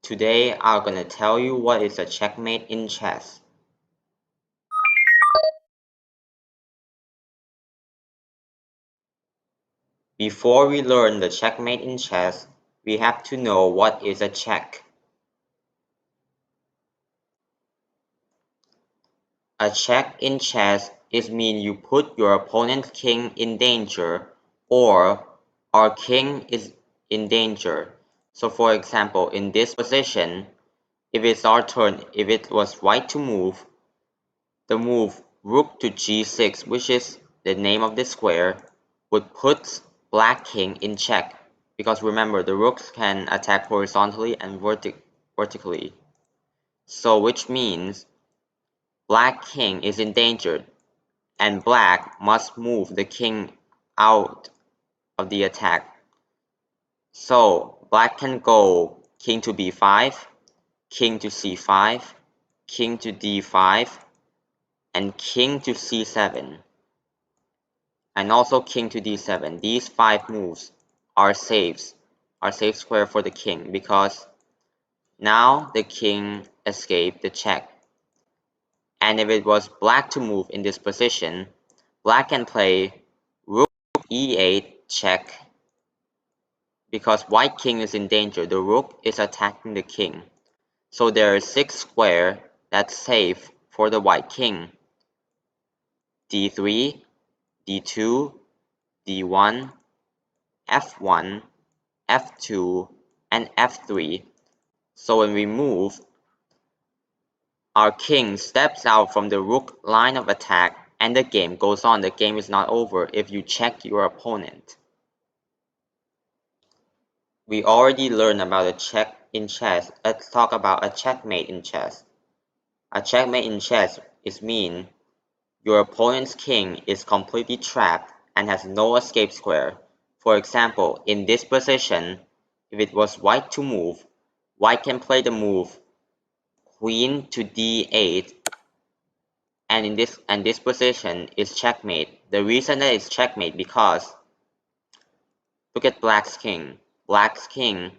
Today I'm gonna tell you what is a checkmate in chess. Before we learn the checkmate in chess, we have to know what is a check. A check in chess means you put your opponent's king in danger, or our king is in danger. So for example, in this position, if it's our turn, if it was white to move, the move rook to g6, which is the name of the square, would put black king in check, because remember the rooks can attack horizontally and vertically. So which means black king is endangered, and black must move the king out of the attack. So black can go king to b5, king to c5, king to d5, and king to c7, and also king to d7. These 5 moves are safe square for the king, because now the king escaped the check. And if it was black to move in this position, black can play rook e8 check, because white king is in danger. The rook is attacking the king. So there are 6 square that's safe for the white king. d3, d2, d1, f1, f2, and f3. So when we move, our king steps out from the rook line of attack and the game goes on. The game is not over if you check your opponent. We already learned about a check in chess. Let's talk about a checkmate in chess. A checkmate in chess means your opponent's king is completely trapped and has no escape square. For example, in this position, if it was white to move, white can play the move queen to d8, and in this position is checkmate. The reason that it's checkmate because look at black's king. Black's king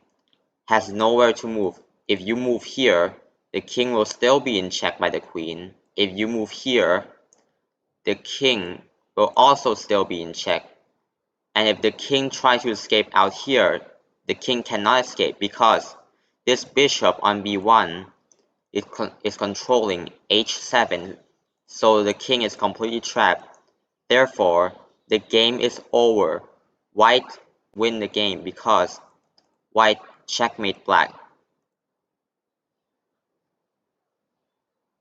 has nowhere to move. If you move here, the king will still be in check by the queen. If you move here, the king will also still be in check. And if the king tries to escape out here, the king cannot escape because this bishop on b1 is controlling h7, so the king is completely trapped. Therefore, the game is over. White win the game because white checkmate black.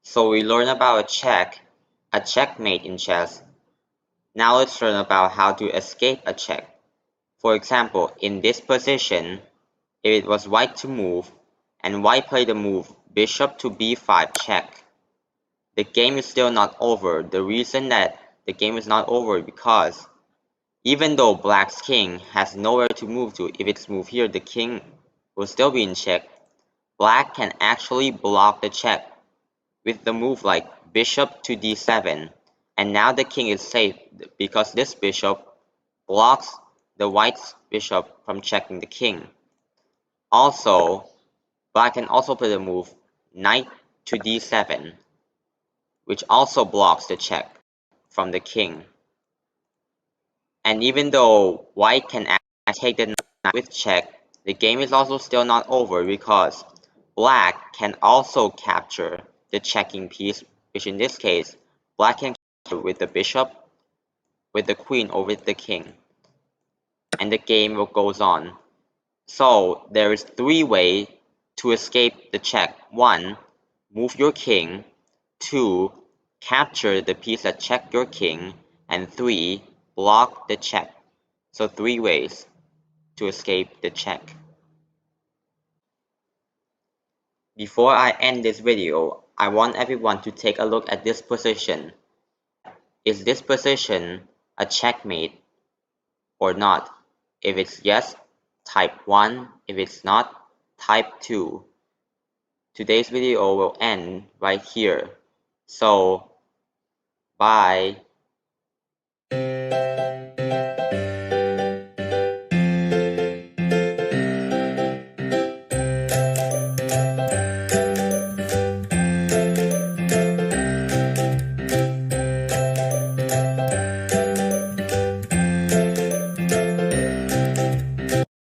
So we learn about a checkmate in chess. Now let's learn about how to escape a check. For example, in this position, if it was white to move, and white played the move bishop to b5 check, the game is still not over. The reason that the game is not over because even though black's king has nowhere to move to, if it's moved here, the king will still be in check. Black can actually block the check with the move like bishop to d7, and now the king is safe because this bishop blocks the white's bishop from checking the king. Also, black can also play the move knight to d7, which also blocks the check from the king. And even though white can take the knight with check, the game is also still not over because black can also capture the checking piece, which in this case, black can capture with the bishop, with the queen, or with the king. And the game goes on. So there is 3 ways to escape the check. 1. Move your king. 2. Capture the piece that checked your king. And 3. Block the check. So 3 ways to escape the check. Before I end this video, I want everyone to take a look at this position. Is this position a checkmate or not? If it's yes, type 1. If it's not, type 2. Today's video will end right here. So, bye.